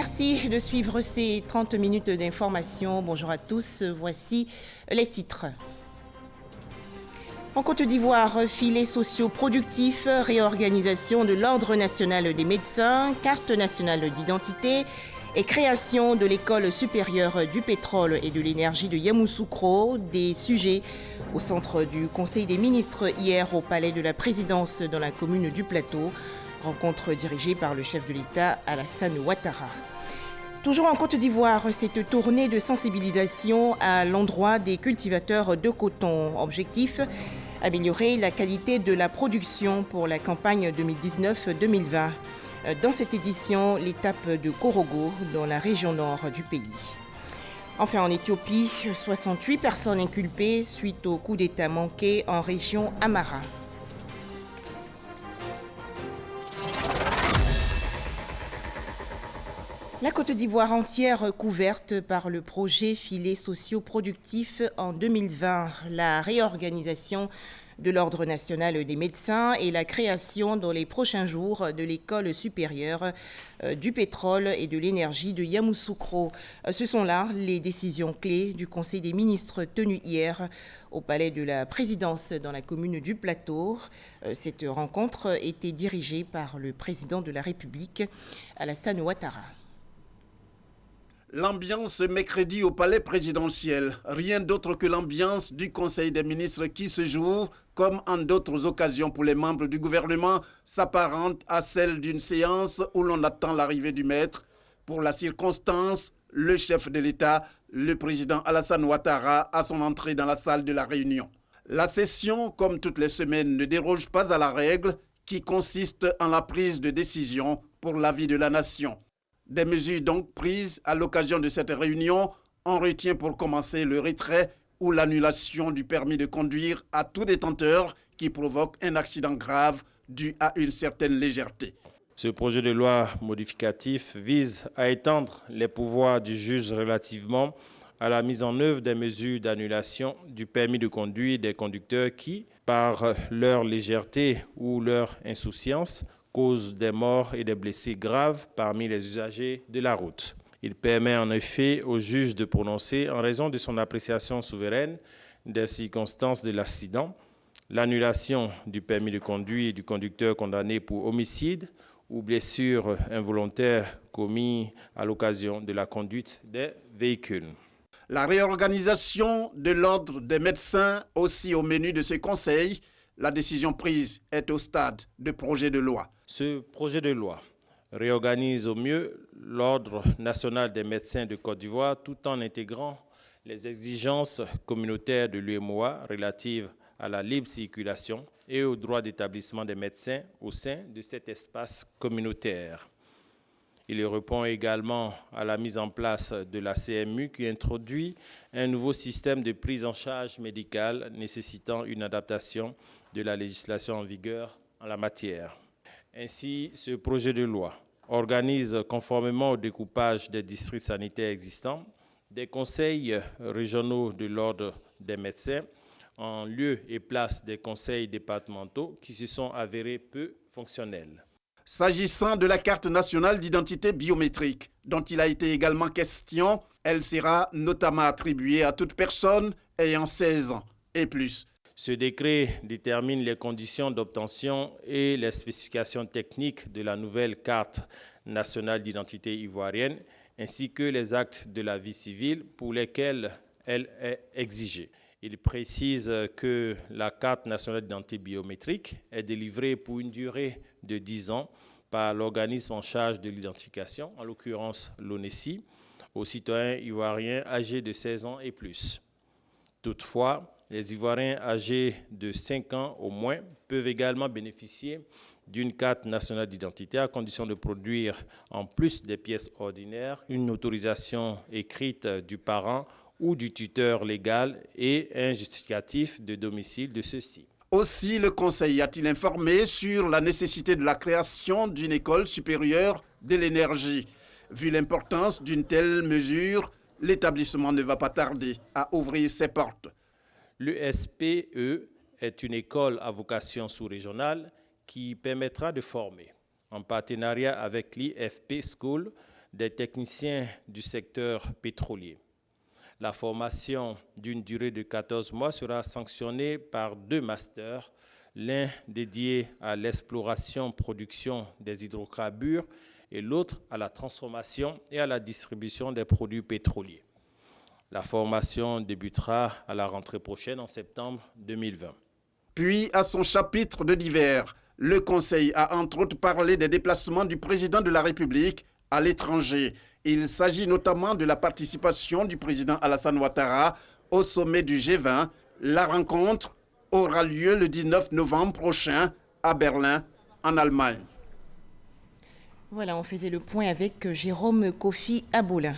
Merci de suivre ces 30 minutes d'information. Bonjour à tous, voici les titres. En Côte d'Ivoire, filets sociaux productifs, réorganisation de l'Ordre national des médecins, carte nationale d'identité et création de l'École supérieure du pétrole et de l'énergie de Yamoussoukro, des sujets au centre du Conseil des ministres hier au Palais de la Présidence dans la commune du Plateau, rencontre dirigée par le chef de l'État Alassane Ouattara. Toujours en Côte d'Ivoire, cette tournée de sensibilisation à l'endroit des cultivateurs de coton. Objectif, améliorer la qualité de la production pour la campagne 2019-2020. Dans cette édition, l'étape de Korogo, dans la région nord du pays. Enfin, en Éthiopie, 68 personnes inculpées suite au coup d'État manqué en région Amara. La Côte d'Ivoire entière couverte par le projet filets sociaux productifs en 2020, la réorganisation de l'Ordre national des médecins et la création dans les prochains jours de l'École supérieure du pétrole et de l'énergie de Yamoussoukro. Ce sont là les décisions clés du Conseil des ministres tenu hier au Palais de la Présidence dans la commune du Plateau. Cette rencontre était dirigée par le président de la République, Alassane Ouattara. L'ambiance mercredi au palais présidentiel, rien d'autre que l'ambiance du Conseil des ministres qui ce jour, comme en d'autres occasions pour les membres du gouvernement, s'apparente à celle d'une séance où l'on attend l'arrivée du maître. Pour la circonstance, le chef de l'État, le président Alassane Ouattara, a son entrée dans la salle de la réunion. La session, comme toutes les semaines, ne déroge pas à la règle qui consiste en la prise de décision pour la vie de la nation. Des mesures donc prises à l'occasion de cette réunion. On retient pour commencer le retrait ou l'annulation du permis de conduire à tout détenteur qui provoque un accident grave dû à une certaine légèreté. Ce projet de loi modificatif vise à étendre les pouvoirs du juge relativement à la mise en œuvre des mesures d'annulation du permis de conduire des conducteurs qui, par leur légèreté ou leur insouciance, cause des morts et des blessés graves parmi les usagers de la route. Il permet en effet au juge de prononcer, en raison de son appréciation souveraine des circonstances de l'accident, l'annulation du permis de conduire du conducteur condamné pour homicide ou blessure involontaire commis à l'occasion de la conduite des véhicules. La réorganisation de l'Ordre des médecins aussi au menu de ce conseil. La décision prise est au stade de projet de loi. Ce projet de loi réorganise au mieux l'Ordre national des médecins de Côte d'Ivoire tout en intégrant les exigences communautaires de l'UEMOA relatives à la libre circulation et au droit d'établissement des médecins au sein de cet espace communautaire. Il répond également à la mise en place de la CMU qui introduit un nouveau système de prise en charge médicale nécessitant une adaptation de la législation en vigueur en la matière. Ainsi, ce projet de loi organise, conformément au découpage des districts sanitaires existants, des conseils régionaux de l'Ordre des médecins en lieu et place des conseils départementaux qui se sont avérés peu fonctionnels. S'agissant de la carte nationale d'identité biométrique, dont il a été également question, elle sera notamment attribuée à toute personne ayant 16 ans et plus. Ce décret détermine les conditions d'obtention et les spécifications techniques de la nouvelle carte nationale d'identité ivoirienne, ainsi que les actes de la vie civile pour lesquels elle est exigée. Il précise que la carte nationale d'identité biométrique est délivrée pour une durée de 10 ans par l'organisme en charge de l'identification, en l'occurrence l'ONESI, aux citoyens ivoiriens âgés de 16 ans et plus. Toutefois, les Ivoiriens âgés de 5 ans au moins peuvent également bénéficier d'une carte nationale d'identité à condition de produire, en plus des pièces ordinaires, une autorisation écrite du parent ou du tuteur légal et un justificatif de domicile de ceux-ci. Aussi, le Conseil a-t-il informé sur la nécessité de la création d'une école supérieure de l'énergie. Vu l'importance d'une telle mesure, l'établissement ne va pas tarder à ouvrir ses portes. L'ESPE est une école à vocation sous-régionale qui permettra de former, en partenariat avec l'IFP School, des techniciens du secteur pétrolier. La formation d'une durée de 14 mois sera sanctionnée par 2 masters, l'un dédié à l'exploration-production des hydrocarbures et l'autre à la transformation et à la distribution des produits pétroliers. La formation débutera à la rentrée prochaine en septembre 2020. Puis, à son chapitre de divers, le Conseil a entre autres parlé des déplacements du président de la République à l'étranger. Il s'agit notamment de la participation du président Alassane Ouattara au sommet du G20. La rencontre aura lieu le 19 novembre prochain à Berlin, en Allemagne. Voilà, on faisait le point avec Jérôme Kofi Aboulin.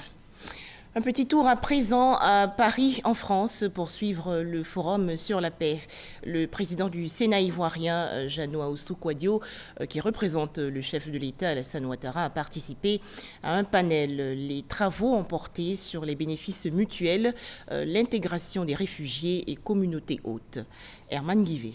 Un petit tour à présent à Paris, en France, pour suivre le forum sur la paix. Le président du Sénat ivoirien, Jeannot Ahoussou-Kouadio, qui représente le chef de l'État, Alassane Ouattara, a participé à un panel. Les travaux ont porté sur les bénéfices mutuels, l'intégration des réfugiés et communautés hôtes. Herman Guivet.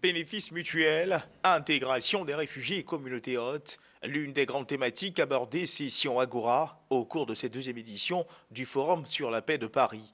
Bénéfices mutuels, intégration des réfugiés et communautés hôtes, l'une des grandes thématiques abordées session Agora au cours de cette 2e édition du Forum sur la paix de Paris.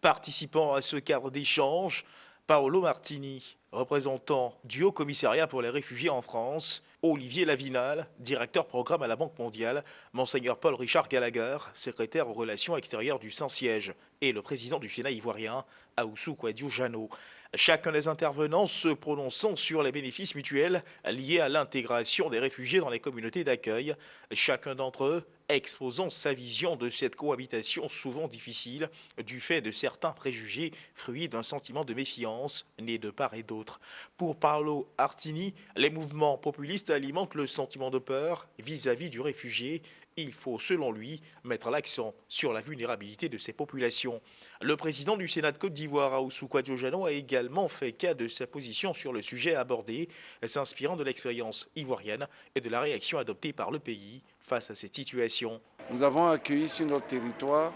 Participant à ce cadre d'échange, Paolo Martini, représentant du Haut Commissariat pour les réfugiés en France, Olivier Lavinal, directeur programme à la Banque mondiale, Monseigneur Paul Richard Gallagher, secrétaire aux relations extérieures du Saint-Siège, et le président du Sénat ivoirien, Ahoussou-Kouadio Jeannot. Chacun des intervenants se prononçant sur les bénéfices mutuels liés à l'intégration des réfugiés dans les communautés d'accueil, chacun d'entre eux exposant sa vision de cette cohabitation souvent difficile du fait de certains préjugés fruits d'un sentiment de méfiance né de part et d'autre. Pour Paolo Martini, les mouvements populistes alimentent le sentiment de peur vis-à-vis du réfugié. Il faut, selon lui, mettre l'accent sur la vulnérabilité de ces populations. Le président du Sénat de Côte d'Ivoire, Ahoussou-Kouadio Jeannot, a également fait cas de sa position sur le sujet abordé, s'inspirant de l'expérience ivoirienne et de la réaction adoptée par le pays face à cette situation. Nous avons accueilli sur notre territoire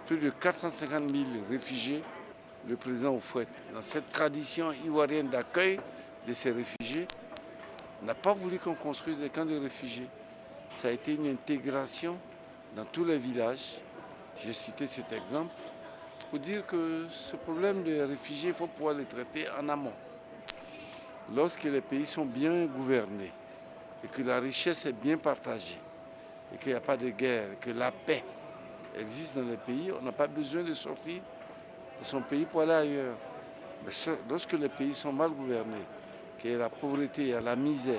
plus de 450 000 réfugiés, le président Oufouette. Dans cette tradition ivoirienne d'accueil de ces réfugiés, on n'a pas voulu qu'on construise des camps de réfugiés. Ça a été une intégration dans tous les villages. J'ai cité cet exemple pour dire que ce problème des réfugiés, il faut pouvoir les traiter en amont. Lorsque les pays sont bien gouvernés et que la richesse est bien partagée et qu'il n'y a pas de guerre, et que la paix existe dans les pays, on n'a pas besoin de sortir de son pays pour aller ailleurs. Mais lorsque les pays sont mal gouvernés, qu'il y a la pauvreté, il y a la misère,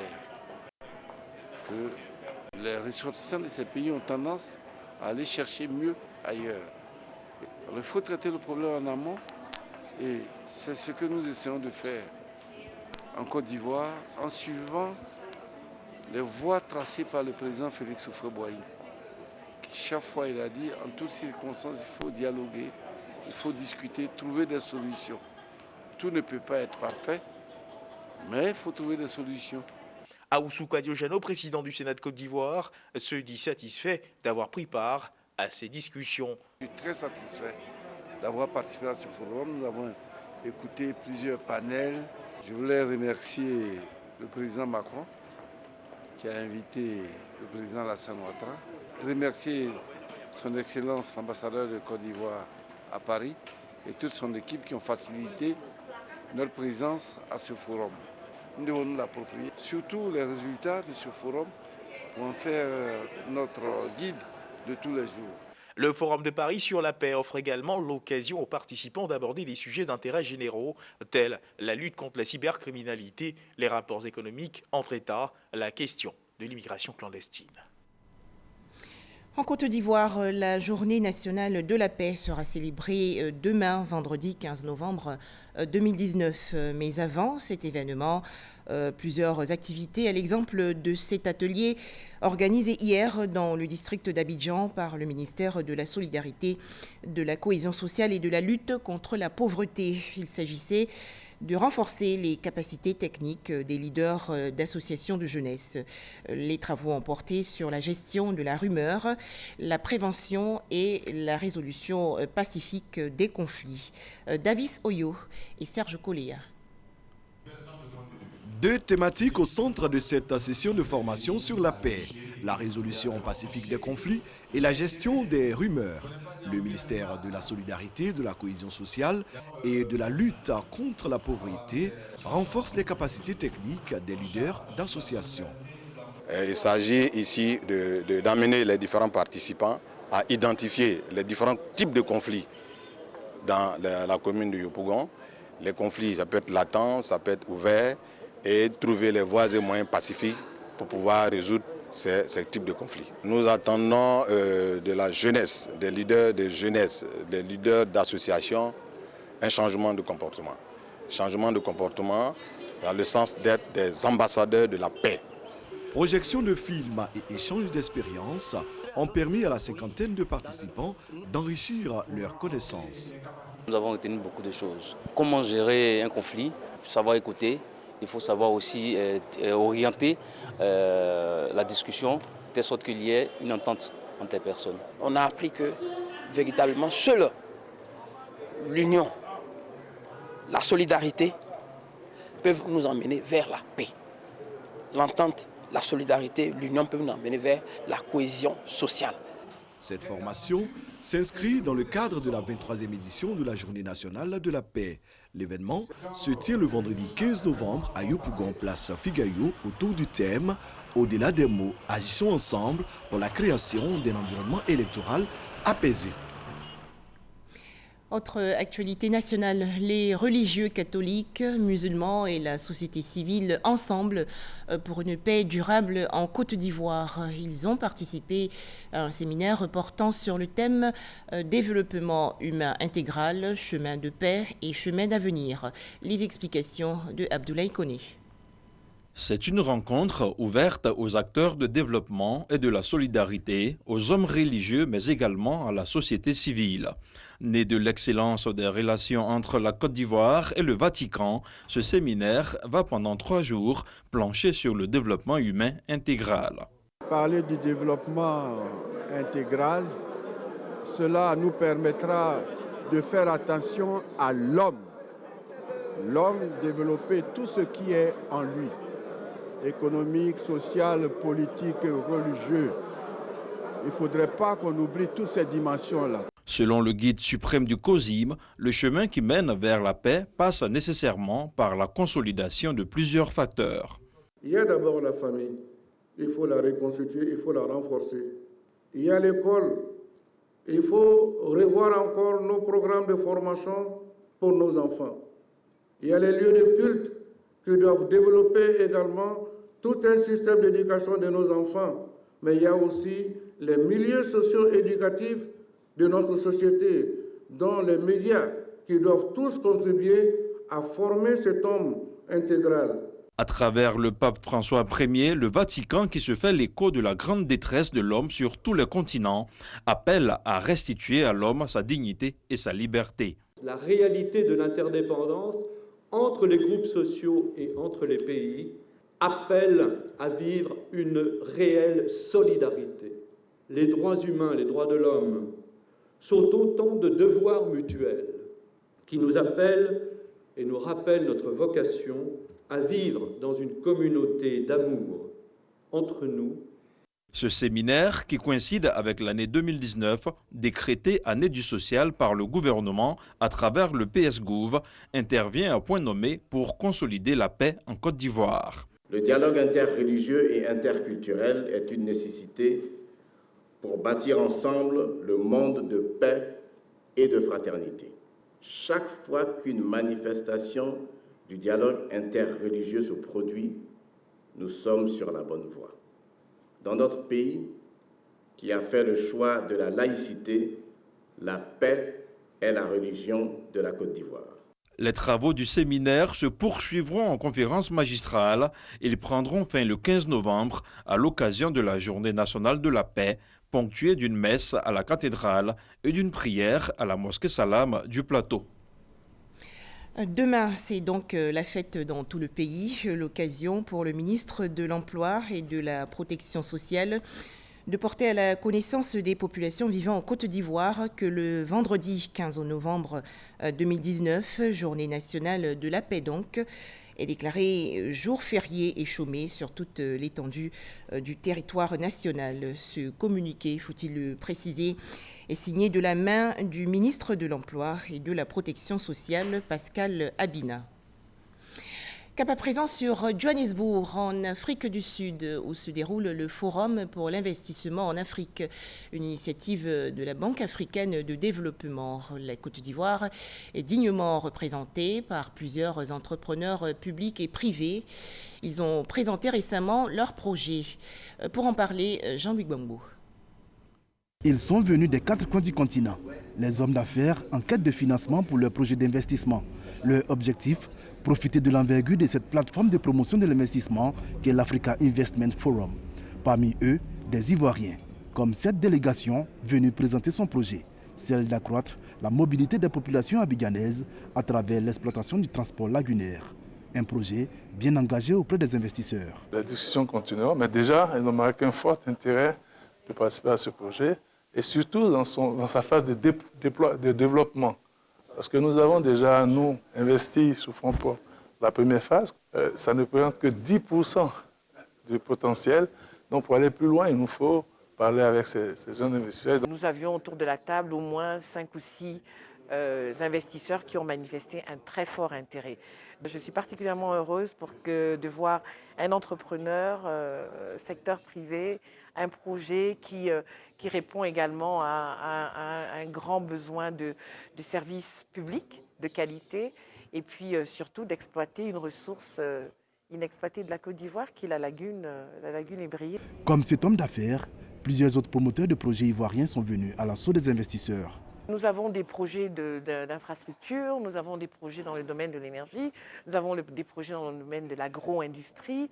que les ressortissants de ces pays ont tendance à aller chercher mieux ailleurs. Alors, il faut traiter le problème en amont et c'est ce que nous essayons de faire en Côte d'Ivoire en suivant les voies tracées par le président Félix Houphouët-Boigny. Chaque fois, il a dit, en toutes circonstances, il faut dialoguer, il faut discuter, trouver des solutions. Tout ne peut pas être parfait, mais il faut trouver des solutions. Ahoussou-Kouadio Jeannot, président du Sénat de Côte d'Ivoire, se dit satisfait d'avoir pris part à ces discussions. Je suis très satisfait d'avoir participé à ce forum. Nous avons écouté plusieurs panels. Je voulais remercier le président Macron qui a invité le président Alassane Ouattara. Remercier son Excellence l'ambassadeur de Côte d'Ivoire à Paris et toute son équipe qui ont facilité notre présence à ce forum. Nous devons nous l'approprier. Surtout les résultats de ce forum pour en faire notre guide de tous les jours. Le Forum de Paris sur la paix offre également l'occasion aux participants d'aborder des sujets d'intérêt généraux tels la lutte contre la cybercriminalité, les rapports économiques entre États, la question de l'immigration clandestine. En Côte d'Ivoire, la journée nationale de la paix sera célébrée demain, vendredi 15 novembre 2019. Mais avant cet événement, plusieurs activités, à l'exemple de cet atelier organisé hier dans le district d'Abidjan par le ministère de la Solidarité, de la Cohésion sociale et de la lutte contre la pauvreté. Il s'agissait de renforcer les capacités techniques des leaders d'associations de jeunesse. Les travaux ont porté sur la gestion de la rumeur, la prévention et la résolution pacifique des conflits. Davis Oyo et Serge Coléa. Deux thématiques au centre de cette session de formation sur la paix. la résolution pacifique des conflits et la gestion des rumeurs. Le ministère de la Solidarité, de la Cohésion sociale et de la lutte contre la pauvreté renforce les capacités techniques des leaders d'associations. Il s'agit ici d'amener les différents participants à identifier les différents types de conflits dans la commune de Yopougon. Les conflits, ça peut être latent, ça peut être ouvert, et trouver les voies et moyens pacifiques pour pouvoir résoudre ces types de conflits. Nous attendons de la jeunesse, des leaders de jeunesse, des leaders d'associations, un changement de comportement. Changement de comportement dans le sens d'être des ambassadeurs de la paix. Projection de films et échange d'expériences ont permis à la cinquantaine de participants d'enrichir leurs connaissances. Nous avons retenu beaucoup de choses. Comment gérer un conflit, savoir écouter, il faut savoir aussi orienter la discussion de telle sorte qu'il y ait une entente entre les personnes. On a appris que véritablement seule l'union, la solidarité peuvent nous emmener vers la paix. L'entente, la solidarité, l'union peuvent nous emmener vers la cohésion sociale. Cette formation s'inscrit dans le cadre de la 23e édition de la Journée nationale de la paix. L'événement se tient le vendredi 15 novembre à Yopougon, place Figayo, autour du thème « Au-delà des mots, agissons ensemble pour la création d'un environnement électoral apaisé ». Autre actualité nationale, les religieux catholiques, musulmans et la société civile ensemble pour une paix durable en Côte d'Ivoire. Ils ont participé à un séminaire portant sur le thème développement humain intégral, chemin de paix et chemin d'avenir. Les explications de Abdoulaye Koné. C'est une rencontre ouverte aux acteurs de développement et de la solidarité, aux hommes religieux, mais également à la société civile. Né de l'excellence des relations entre la Côte d'Ivoire et le Vatican, ce séminaire va pendant 3 jours plancher sur le développement humain intégral. Parler du développement intégral, cela nous permettra de faire attention à l'homme. L'homme, développer tout ce qui est en lui. Économique, social, politique, religieux. Il ne faudrait pas qu'on oublie toutes ces dimensions-là. Selon le guide suprême du COSIM, le chemin qui mène vers la paix passe nécessairement par la consolidation de plusieurs facteurs. Il y a d'abord la famille. Il faut la reconstituer, il faut la renforcer. Il y a l'école. Il faut revoir encore nos programmes de formation pour nos enfants. Il y a les lieux de culte qui doivent développer également tout un système d'éducation de nos enfants. Mais il y a aussi les milieux socio-éducatifs de notre société, dont les médias, qui doivent tous contribuer à former cet homme intégral. À travers le pape François Ier, le Vatican, qui se fait l'écho de la grande détresse de l'homme sur tous les continents, appelle à restituer à l'homme sa dignité et sa liberté. La réalité de l'interdépendance entre les groupes sociaux et entre les pays appelle à vivre une réelle solidarité. Les droits humains, les droits de l'homme sont autant de devoirs mutuels qui nous appellent et nous rappellent notre vocation à vivre dans une communauté d'amour entre nous. Ce séminaire, qui coïncide avec l'année 2019, décrétée année du social par le gouvernement à travers le PS-Gouv, intervient à point nommé pour consolider la paix en Côte d'Ivoire. Le dialogue interreligieux et interculturel est une nécessité pour bâtir ensemble le monde de paix et de fraternité. Chaque fois qu'une manifestation du dialogue interreligieux se produit, nous sommes sur la bonne voie. Dans notre pays, qui a fait le choix de la laïcité, la paix est la religion de la Côte d'Ivoire. Les travaux du séminaire se poursuivront en conférence magistrale. Ils prendront fin le 15 novembre à l'occasion de la Journée nationale de la paix, ponctuée d'une messe à la cathédrale et d'une prière à la mosquée Salam du Plateau. Demain, c'est donc la fête dans tout le pays, l'occasion pour le ministre de l'Emploi et de la Protection sociale de porter à la connaissance des populations vivant en Côte d'Ivoire que le vendredi 15 novembre 2019, journée nationale de la paix donc, est déclaré jour férié et chômé sur toute l'étendue du territoire national. Ce communiqué, faut-il le préciser, est signé de la main du ministre de l'Emploi et de la Protection sociale, Pascal Abina. Cap à présent sur Johannesburg, en Afrique du Sud, où se déroule le Forum pour l'investissement en Afrique, une initiative de la Banque africaine de développement. La Côte d'Ivoire est dignement représentée par plusieurs entrepreneurs publics et privés. Ils ont présenté récemment leurs projets. Pour en parler, Jean-Louis Gbangbo. Ils sont venus des 4 coins du continent, les hommes d'affaires en quête de financement pour leurs projets d'investissement. Leur objectif, profiter de l'envergure de cette plateforme de promotion de l'investissement qu'est l'Africa Investment Forum. Parmi eux, des Ivoiriens, comme cette délégation venue présenter son projet, celle d'accroître la mobilité des populations abidjanaises à travers l'exploitation du transport lagunaire. Un projet bien engagé auprès des investisseurs. La discussion continuera, mais déjà, il marque un fort intérêt de participer à ce projet et surtout dans sa phase de développement. Parce que nous avons déjà, nous, investi sous fonds propres la première phase. Ça ne représente que 10% du potentiel. Donc pour aller plus loin, il nous faut parler avec ces jeunes investisseurs. Nous avions autour de la table au moins 5 ou 6 investisseurs qui ont manifesté un très fort intérêt. Je suis particulièrement heureuse de voir un entrepreneur, secteur privé, un projet qui répond également à un grand besoin de services publics de qualité et puis surtout d'exploiter une ressource inexploitée de la Côte d'Ivoire qui est la lagune ébriée. Comme cet homme d'affaires, plusieurs autres promoteurs de projets ivoiriens sont venus à l'assaut des investisseurs. Nous avons des projets d'infrastructure, nous avons des projets dans le domaine de l'énergie, nous avons des projets dans le domaine de l'agro-industrie.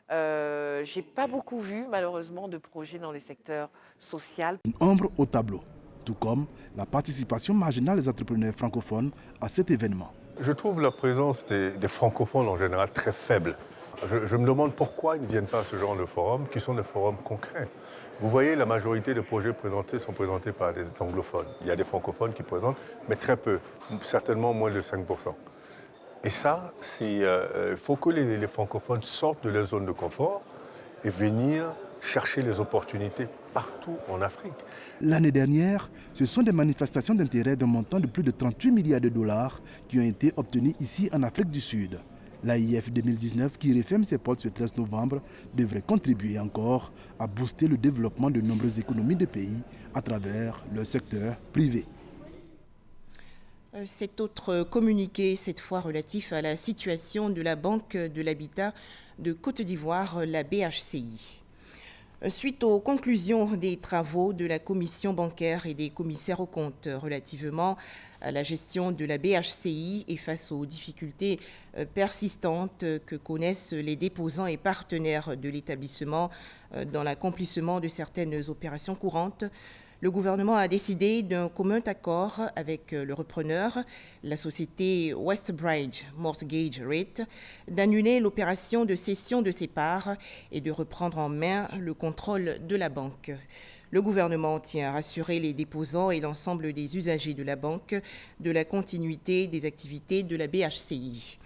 Je n'ai pas beaucoup vu, malheureusement, de projets dans le secteur social. Une ombre au tableau, tout comme la participation marginale des entrepreneurs francophones à cet événement. Je trouve la présence des francophones en général très faible. Je me demande pourquoi ils ne viennent pas à ce genre de forums, qui sont des forums concrets. Vous voyez, la majorité des projets présentés sont présentés par des anglophones. Il y a des francophones qui présentent, mais très peu, certainement moins de 5%. Et ça, il faut que les francophones sortent de leur zone de confort et venir chercher les opportunités partout en Afrique. L'année dernière, ce sont des manifestations d'intérêt d'un montant de plus de 38 milliards de dollars qui ont été obtenues ici en Afrique du Sud. L'AIF 2019, qui referme ses portes ce 13 novembre, devrait contribuer encore à booster le développement de nombreuses économies de pays à travers le secteur privé. Cet autre communiqué, cette fois relatif à la situation de la Banque de l'Habitat de Côte d'Ivoire, la BHCI. Suite aux conclusions des travaux de la commission bancaire et des commissaires aux comptes relativement à la gestion de la BHCI et face aux difficultés persistantes que connaissent les déposants et partenaires de l'établissement dans l'accomplissement de certaines opérations courantes, le gouvernement a décidé d'un commun accord avec le repreneur, la société Westbridge Mortgage REIT, d'annuler l'opération de cession de ses parts et de reprendre en main le contrôle de la banque. Le gouvernement tient à rassurer les déposants et l'ensemble des usagers de la banque de la continuité des activités de la BHCI.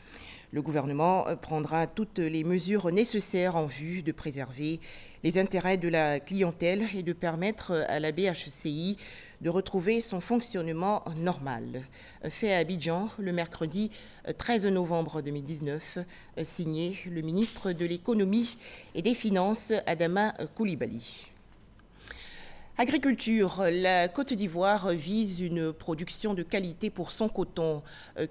Le gouvernement prendra toutes les mesures nécessaires en vue de préserver les intérêts de la clientèle et de permettre à la BHCI de retrouver son fonctionnement normal. Fait à Abidjan le mercredi 13 novembre 2019, signé le ministre de l'Économie et des Finances, Adama Coulibaly. Agriculture, la Côte d'Ivoire vise une production de qualité pour son coton.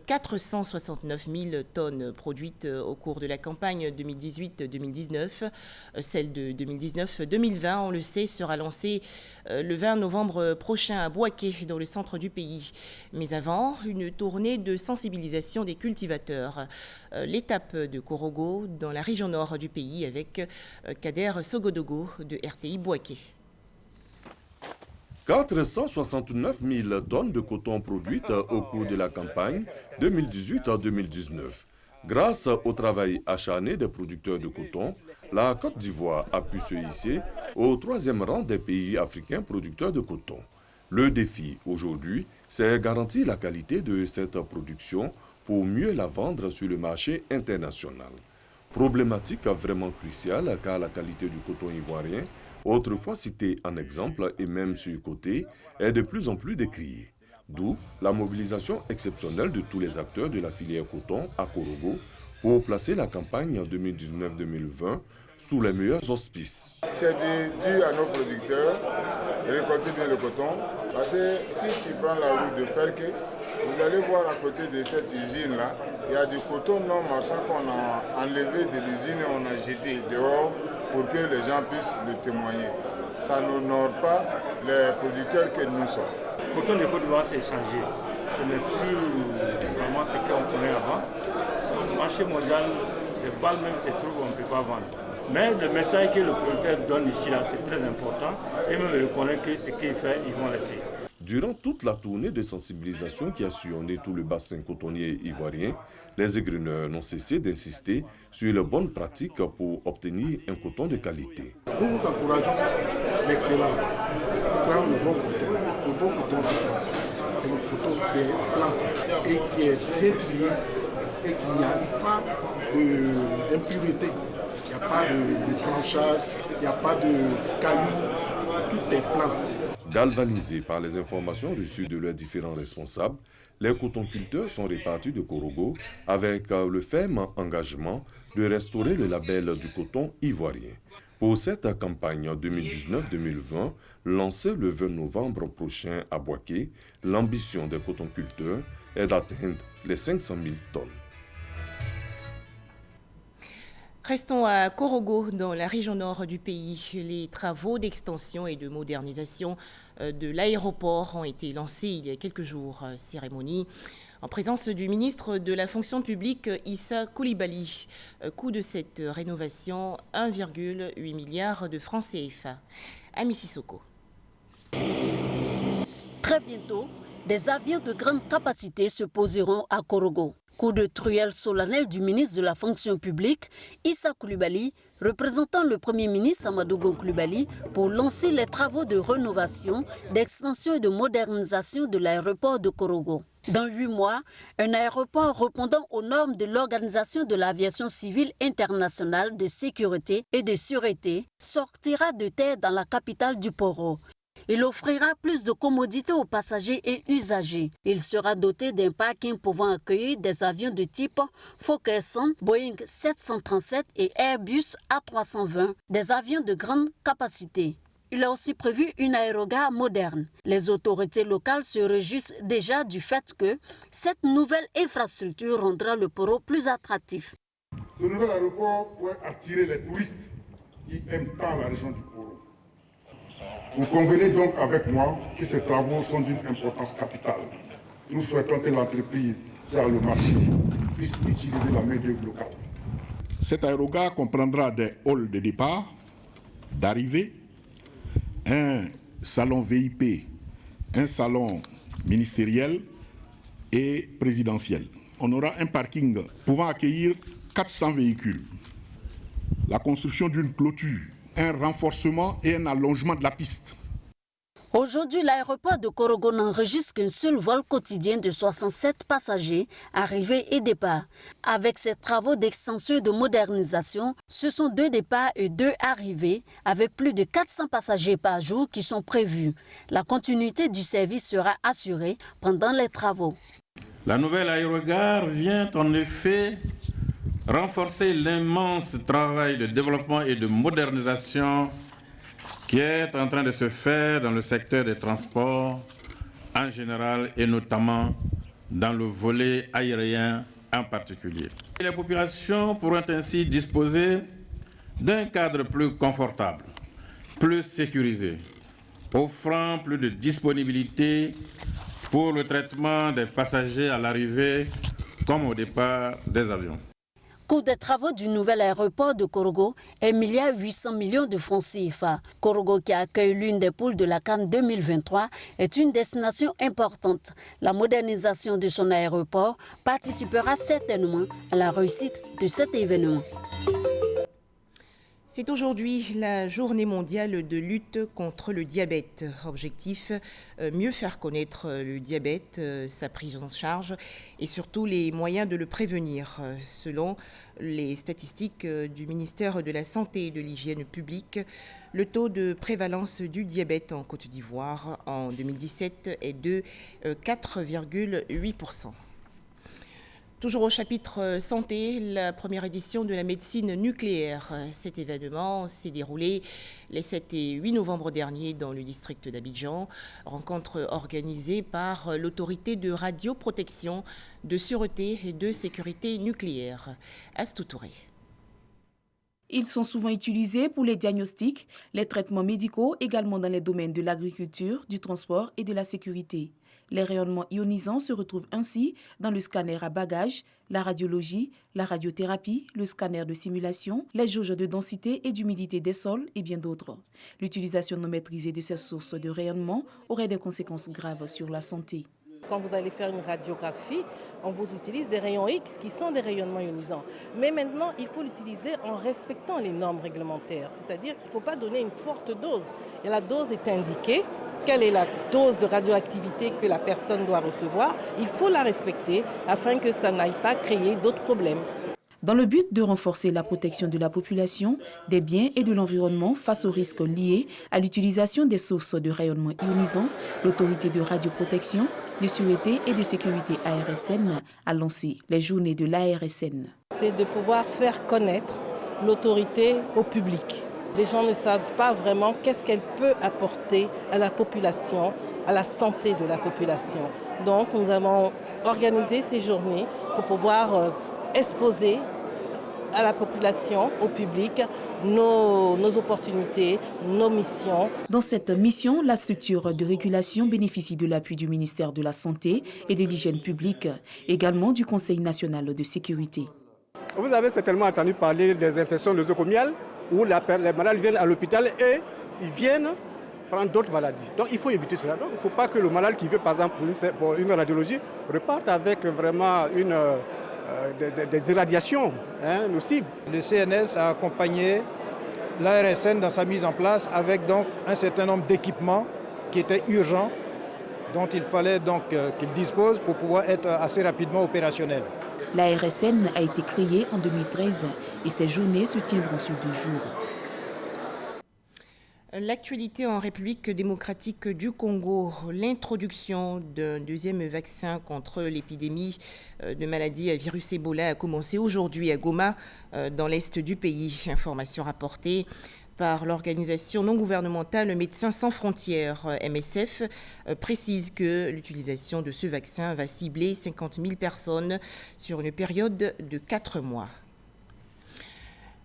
469 000 tonnes produites au cours de la campagne 2018-2019. Celle de 2019-2020, on le sait, sera lancée le 20 novembre prochain à Bouaké, dans le centre du pays. Mais avant, une tournée de sensibilisation des cultivateurs. L'étape de Korogo, dans la région nord du pays, avec Kader Sogodogo de RTI Bouaké. 469 000 tonnes de coton produites au cours de la campagne 2018 à 2019. Grâce au travail acharné des producteurs de coton, la Côte d'Ivoire a pu se hisser au 3e rang des pays africains producteurs de coton. Le défi aujourd'hui, c'est garantir la qualité de cette production pour mieux la vendre sur le marché international. Problématique vraiment cruciale car la qualité du coton ivoirien, autrefois citée en exemple et même surcotée, est de plus en plus décriée. D'où la mobilisation exceptionnelle de tous les acteurs de la filière coton à Korogo pour placer la campagne 2019-2020 sous les meilleurs auspices. C'est dû à nos producteurs de récolter bien le coton. Parce que si tu prends la route de Ferke, vous allez voir à côté de cette usine-là, il y a du coton non marchand qu'on a enlevé de l'usine et on a jeté dehors pour que les gens puissent le témoigner. Ça n'honore pas les producteurs que nous sommes. Le coton de Côte d'Ivoire s'est changé. Ce n'est plus vraiment ce qu'on connaît avant. Le marché mondial, c'est pas le même, c'est trop, on ne peut pas vendre. Mais le message que le producteur donne ici, là, c'est très important. Et même reconnaître que ce qu'il fait, ils vont laisser. Durant toute la tournée de sensibilisation qui a sillonné tout le bassin cotonnier ivoirien, les égreneurs n'ont cessé d'insister sur les bonnes pratiques pour obtenir un coton de qualité. Nous nous encourageons l'excellence. Le bon coton. Le bon coton, c'est le coton qui est plat et qui est bien trié et qu'il n'y a pas d'impureté. Il n'y a pas de tranchage, il n'y a pas de cailloux, tout est plat. Galvanisés par les informations reçues de leurs différents responsables, les cotonculteurs sont répartis de Korogo avec le ferme engagement de restaurer le label du coton ivoirien. Pour cette campagne 2019-2020, lancée le 20 novembre prochain à Boaké, l'ambition des cotonculteurs est d'atteindre les 500 000 tonnes. Restons à Korogo, dans la région nord du pays. Les travaux d'extension et de modernisation de l'aéroport ont été lancés il y a quelques jours. Cérémonie en présence du ministre de la fonction publique, Issa Coulibaly. Coût de cette rénovation, 1,8 milliard de francs CFA. Ami Sissoko. Très bientôt, des avions de grande capacité se poseront à Korogo. Coup de truelle solennel du ministre de la fonction publique, Issa Coulibaly, représentant le Premier ministre Amadou Gon Coulibaly, pour lancer les travaux de rénovation, d'extension et de modernisation de l'aéroport de Korogo. Dans 8 mois, un aéroport répondant aux normes de l'Organisation de l'aviation civile internationale de sécurité et de sûreté sortira de terre dans la capitale du Poro. Il offrira plus de commodités aux passagers et usagers. Il sera doté d'un parking pouvant accueillir des avions de type Fokker 100, Boeing 737 et Airbus A320, des avions de grande capacité. Il a aussi prévu une aérogare moderne. Les autorités locales se réjouissent déjà du fait que cette nouvelle infrastructure rendra le Poro plus attractif. Ce nouvel aéroport pourrait attirer les touristes qui aiment tant la région du Poro. Vous convenez donc avec moi que ces travaux sont d'une importance capitale. Nous souhaitons que l'entreprise qui a le marché puisse utiliser la main-d'œuvre locale. Cet aérogare comprendra des halls de départ, d'arrivée, un salon VIP, un salon ministériel et présidentiel. On aura un parking pouvant accueillir 400 véhicules. La construction d'une clôture, un renforcement et un allongement de la piste. Aujourd'hui, l'aéroport de Korogo n'enregistre qu'un seul vol quotidien de 67 passagers, arrivée et départ. Avec ces travaux d'extension et de modernisation, ce sont 2 départs et 2 arrivées, avec plus de 400 passagers par jour qui sont prévus. La continuité du service sera assurée pendant les travaux. La nouvelle aérogare vient en effet renforcer l'immense travail de développement et de modernisation qui est en train de se faire dans le secteur des transports en général et notamment dans le volet aérien en particulier. Les populations pourront ainsi disposer d'un cadre plus confortable, plus sécurisé, offrant plus de disponibilité pour le traitement des passagers à l'arrivée comme au départ des avions. Coût des travaux du nouvel aéroport de Korogo, 1,8 milliard de francs CFA. Korogo, qui accueille l'une des poules de la CAN 2023, est une destination importante. La modernisation de son aéroport participera certainement à la réussite de cet événement. C'est aujourd'hui la journée mondiale de lutte contre le diabète. Objectif, mieux faire connaître le diabète, sa prise en charge et surtout les moyens de le prévenir. Selon les statistiques du ministère de la Santé et de l'Hygiène publique, le taux de prévalence du diabète en Côte d'Ivoire en 2017 est de 4,8%. Toujours au chapitre santé, la première édition de la médecine nucléaire. Cet événement s'est déroulé les 7 et 8 novembre dernier dans le district d'Abidjan. Rencontre organisée par l'autorité de radioprotection, de sûreté et de sécurité nucléaire. Astou Touré. Ils sont souvent utilisés pour les diagnostics, les traitements médicaux, également dans les domaines de l'agriculture, du transport et de la sécurité. Les rayonnements ionisants se retrouvent ainsi dans le scanner à bagages, la radiologie, la radiothérapie, le scanner de simulation, les jauges de densité et d'humidité des sols et bien d'autres. L'utilisation non maîtrisée de ces sources de rayonnement aurait des conséquences graves sur la santé. Quand vous allez faire une radiographie, on vous utilise des rayons X qui sont des rayonnements ionisants. Mais maintenant, il faut l'utiliser en respectant les normes réglementaires. C'est-à-dire qu'il ne faut pas donner une forte dose. Et la dose est indiquée. Quelle est la dose de radioactivité que la personne doit recevoir? Il faut la respecter afin que ça n'aille pas créer d'autres problèmes. Dans le but de renforcer la protection de la population, des biens et de l'environnement face aux risques liés à l'utilisation des sources de rayonnement ionisant, l'autorité de radioprotection, de sûreté et de sécurité ARSN a lancé les journées de l'ARSN. C'est de pouvoir faire connaître l'autorité au public. Les gens ne savent pas vraiment qu'est-ce qu'elle peut apporter à la population, à la santé de la population. Donc nous avons organisé ces journées pour pouvoir exposer à la population, au public, nos opportunités, nos missions. Dans cette mission, la structure de régulation bénéficie de l'appui du ministère de la Santé et de l'Hygiène publique, également du Conseil national de sécurité. Vous avez certainement entendu parler des infections nosocomiales où les malades viennent à l'hôpital et ils viennent prendre d'autres maladies. Donc il faut éviter cela. Donc, il ne faut pas que le malade qui veut par exemple pour une radiologie reparte avec vraiment des irradiations nocives. Le CNS a accompagné l'ARSN dans sa mise en place avec donc un certain nombre d'équipements qui étaient urgents, dont il fallait donc qu'il dispose pour pouvoir être assez rapidement opérationnel. L'ARSN a été créée en 2013 et ces journées se tiendront sur 2 jours. L'actualité en République démocratique du Congo, l'introduction d'un deuxième vaccin contre l'épidémie de maladie à virus Ebola a commencé aujourd'hui à Goma, dans l'est du pays. Information rapportée par l'organisation non gouvernementale Médecins sans frontières, MSF, précise que l'utilisation de ce vaccin va cibler 50 000 personnes sur une période de 4 mois.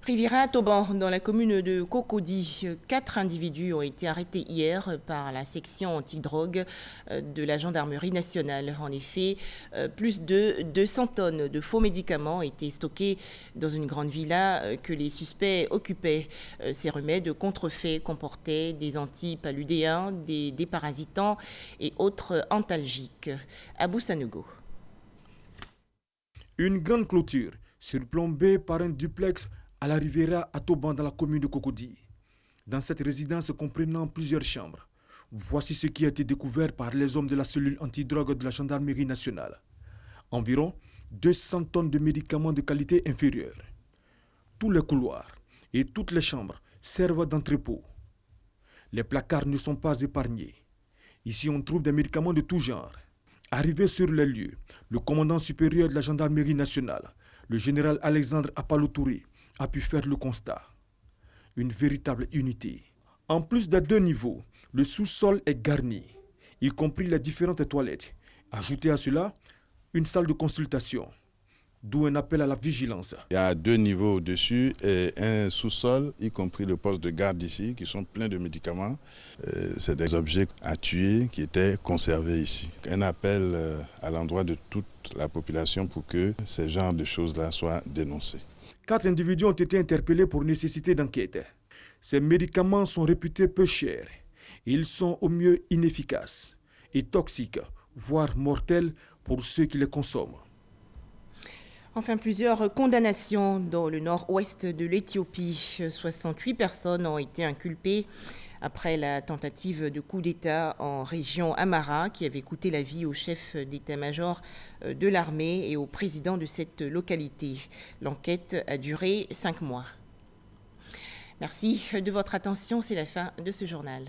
Riviera-Toban, dans la commune de Cocody, 4 individus ont été arrêtés hier par la section antidrogue de la gendarmerie nationale. En effet, plus de 200 tonnes de faux médicaments étaient stockés dans une grande villa que les suspects occupaient. Ces remèdes contrefaits comportaient des antipaludéens, des déparasitants et autres antalgiques. Abou Sanogo. Une grande clôture surplombée par un duplex à la Riviera-Toban dans la commune de Cocody. Dans cette résidence comprenant plusieurs chambres, voici ce qui a été découvert par les hommes de la cellule antidrogue de la gendarmerie nationale. Environ 200 tonnes de médicaments de qualité inférieure. Tous les couloirs et toutes les chambres servent d'entrepôt. Les placards ne sont pas épargnés. Ici, on trouve des médicaments de tout genre. Arrivé sur les lieux, le commandant supérieur de la gendarmerie nationale, le général Alexandre Apalotouré, a pu faire le constat. Une véritable unité. En plus des 2 niveaux, le sous-sol est garni, y compris les différentes toilettes. Ajoutez à cela une salle de consultation, d'où un appel à la vigilance. Il y a 2 niveaux au-dessus et un sous-sol, y compris le poste de garde ici, qui sont pleins de médicaments. C'est des objets à tuer qui étaient conservés ici. Un appel à l'endroit de toute la population pour que ces genres de choses-là soient dénoncés. 4 individus ont été interpellés pour nécessité d'enquête. Ces médicaments sont réputés peu chers. Ils sont au mieux inefficaces et toxiques, voire mortels pour ceux qui les consomment. Enfin, plusieurs condamnations dans le nord-ouest de l'Éthiopie. 68 personnes ont été inculpées après la tentative de coup d'État en région Amhara qui avait coûté la vie au chef d'état-major de l'armée et au président de cette localité. L'enquête a duré 5 mois. Merci de votre attention, c'est la fin de ce journal.